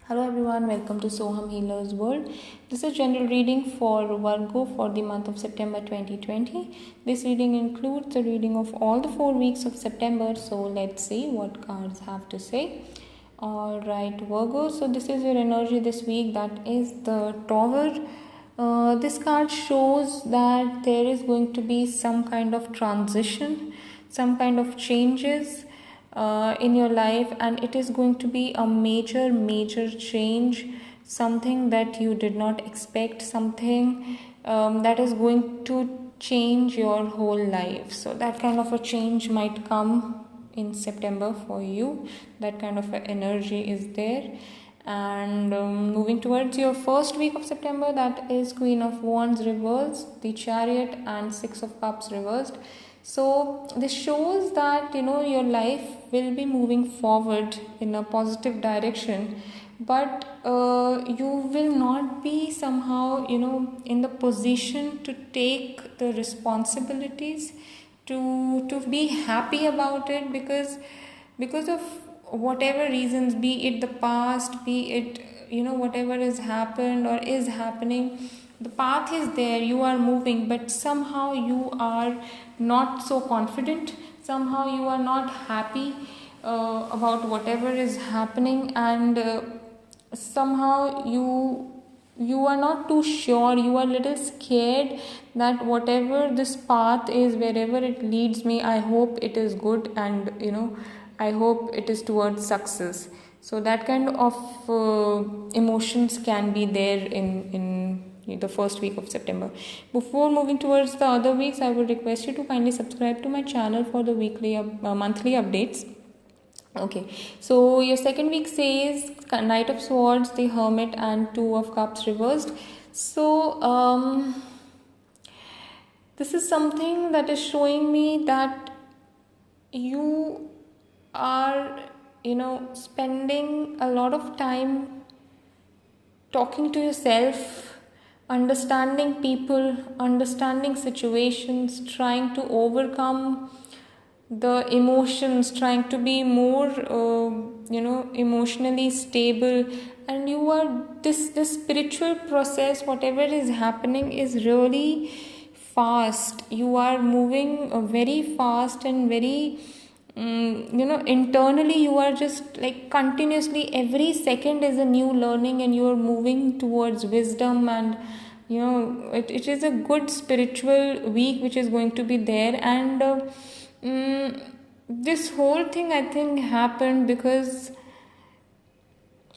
Hello everyone, welcome to Soham Healer's World. This is general reading for Virgo for the month of September 2020. This reading includes the reading of all the 4 weeks of September. So let's see what cards have to say. Alright, Virgo. So this is your energy this week. That is the Tower. This card shows that there is going to be some kind of transition, some kind of changes in your life, and it is going to be a major change, something that you did not expect, something that is going to change your whole life. So that kind of a change might come in September for you. That kind of energy is there. And moving towards your first week of September, that is Queen of Wands reversed, the Chariot, and Six of Cups reversed. So this shows that your life will be moving forward in a positive direction, but you will not be somehow in the position to take the responsibilities, to be happy about it, because of whatever reasons, be it the past, be it whatever has happened or is happening. The path is there, you are moving, but somehow you are not so confident, somehow you are not happy about whatever is happening, and somehow you are not too sure, you are a little scared that whatever this path is, wherever it leads me, I hope it is good, and I hope it is towards success. So that kind of emotions can be there in the first week of September. Before moving towards the other weeks, I would request you to kindly subscribe to my channel for the monthly updates. Okay, so your second week says Knight of Swords, the Hermit, and Two of Cups reversed. So this is something that is showing me that you are spending a lot of time talking to yourself, understanding people, understanding situations, trying to overcome the emotions, trying to be more emotionally stable, and you are this spiritual process, whatever is happening is really fast. You are moving very fast and very internally you are just like continuously, every second is a new learning, and you are moving towards wisdom, and it is a good spiritual week which is going to be there. And this whole thing, I think, happened because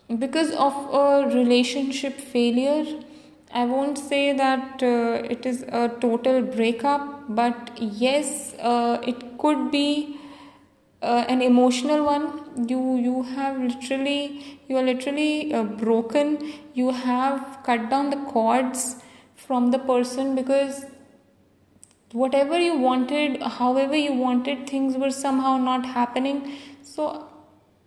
of a relationship failure. I won't say that it is a total breakup, but yes, it could be an emotional one. You are literally broken. You have cut down the cords from the person, because whatever you wanted, however you wanted, things were somehow not happening. So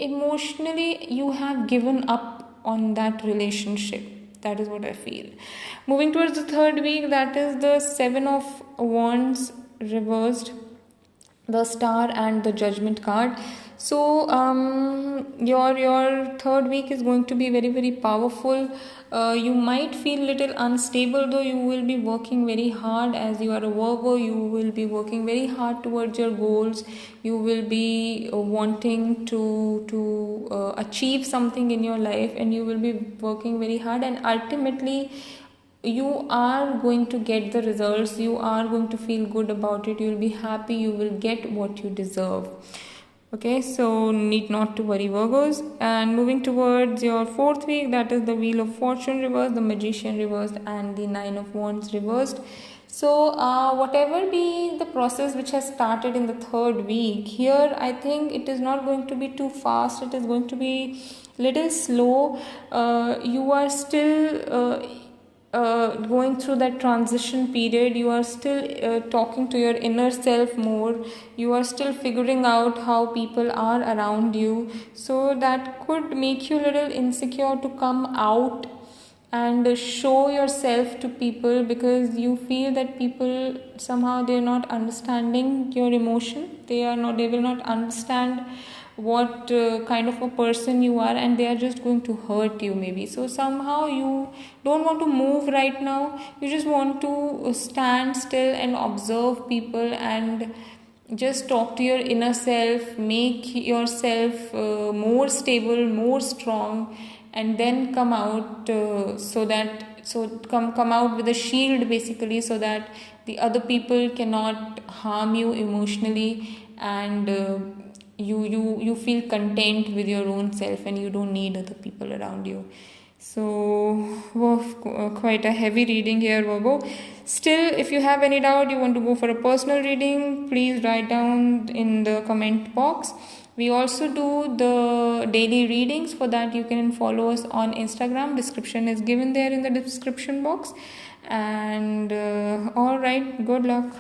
emotionally you have given up on that relationship. That is what I feel. Moving towards the third week, that is the Seven of Wands reversed, the Star, and the Judgment card. So your third week is going to be very powerful. You might feel little unstable, though you will be working very hard. As you are a Virgo, you will be working very hard towards your goals. You will be wanting to achieve something in your life, and you will be working very hard, and ultimately you are going to get the results. You are going to feel good about it. You will be happy. You will get what you deserve. Okay, so need not to worry, Virgos. And moving towards your fourth week, that is the Wheel of Fortune reversed, the Magician reversed, and the Nine of Wands reversed. So whatever be the process which has started in the third week, here I think it is not going to be too fast. It is going to be little slow. You are still going through that transition period. You are still talking to your inner self more. You are still figuring out how people are around you, so that could make you a little insecure to come out and show yourself to people, because you feel that people somehow they're not understanding your emotion. They will not understand what kind of a person you are, and they are just going to hurt you maybe. So somehow you don't want to move right now. You just want to stand still and observe people and just talk to your inner self, make yourself more stable, more strong, and then come out come out with a shield basically, so that the other people cannot harm you emotionally, and you feel content with your own self, and you don't need other people around you. So, quite a heavy reading here, Virgo. Still, if you have any doubt, you want to go for a personal reading, please write down in the comment box. We also do the daily readings. For that, you can follow us on Instagram. Description is given there in the description box. And all right, good luck.